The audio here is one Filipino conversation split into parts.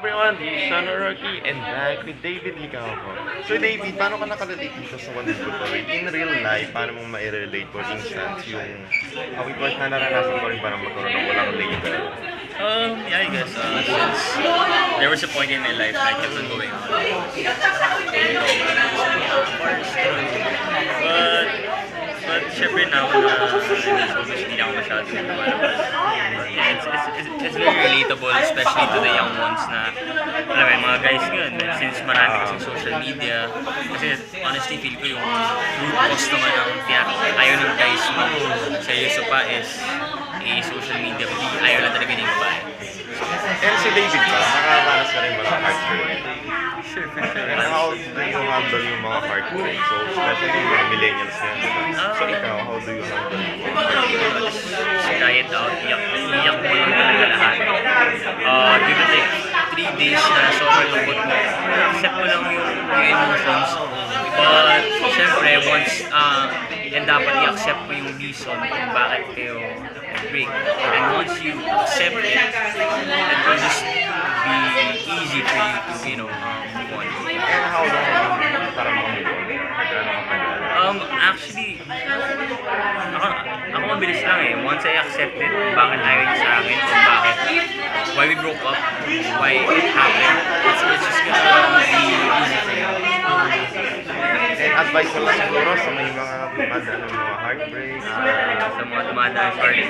Everyone, this is Sean Rocky and back with David Licaco. So David, paano ka nakarelate dito sa One Good Parade? In real life, paano mo ma-relate for instance yung awit-wit na naranasan ko rin parang magkaroon ng walang label? Yeah, I guess since there was a point in my life that I kept on going on. But syempre now na hindi na ako masyadong lumalabas. It's very relatable, especially to the young ones na alam mo, mga guys ngayon, since marami kasing social media. Kasi honestly, feel ko yung root cause naman ng ayaw ng guys mo seryoso pa is social media, hindi ayaw lang talaga ng babae. And si David ba, nakakaranas ka rin ba ng heartbreak? Sure, for sure. And how do you handle yung mga heartbreak? So especially yung mga millennials na yan. So ikaw, how do you handle yung mga heartbreak? Try it out, iyak mo lang talaga lahat. Give it like 3 days na sobrang lungkot mo. Accept mo lang yung emotions. But syempre, once, and dapat i-accept mo yung reason kung bakit kayo break. And once you accept it, it will just be easy for you to, move on. And how long para makamove on? Magkano ka tagal? Actually, ako mabilis lang eh. Once I accept it, kung bakit ayaw niya sa akin, kung bakit, why we broke up, why it happened, it's just gonna be easy for you. And advice mo lang siguro sa may mga dumadaan ng mga heartbreak? Sa mga dumadaan sa heartbreak,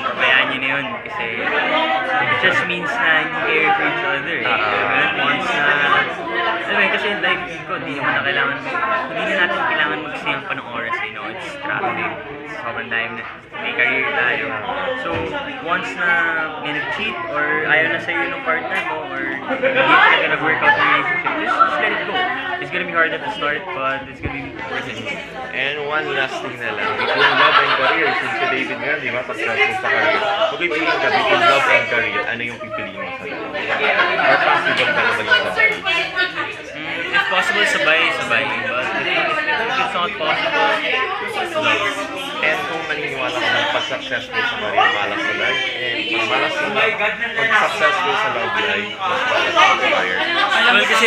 pabayaan niyo na yun kasi it just means na hindi kayo for each other eh. Once na, alam mo kasi life ko, hindi na natin kailangan magsayang pa ng oras eh, it's traffic, sobrang time na, may career tayo. So, once na may nag-cheat or ayaw na sa'yo ng partner mo or hindi talaga nag-work out yung relationship, just let it go. It's gonna be hard at the start, but it's gonna be worth it. And one last thing na lang, between love and career, since si David nga, di ba, successful sa career. Kung pipiliin ka between love and career, ano yung pipiliin mo sa dalawa? Or possible ka na maging sabay? If possible, sabay. But if it's not possible, love. And kung naniniwala ka ng pag-successful sa career, malas sa life, and malas sa life, pag-successful sa love life, mas malas sa career. Well, kasi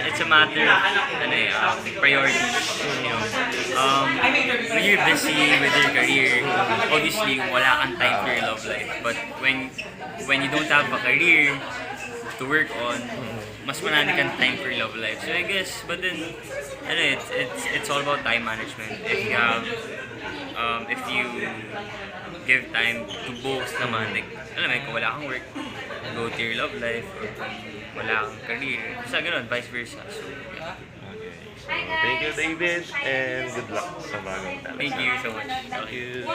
it's a matter of priorities. When you're busy with your career, obviously wala kang time for your love life. But when you don't have a career to work on, mas marami kang time for love life. So I guess, but then, it's all about time management. If you give time to both naman, like, alam mo, kung wala kang work, go to your love life, or kung wala kang career, basta ganun, vice versa. So, yeah. Okay. So, thank you, David, and good luck sa bagong talent. Thank you so much. Thank you.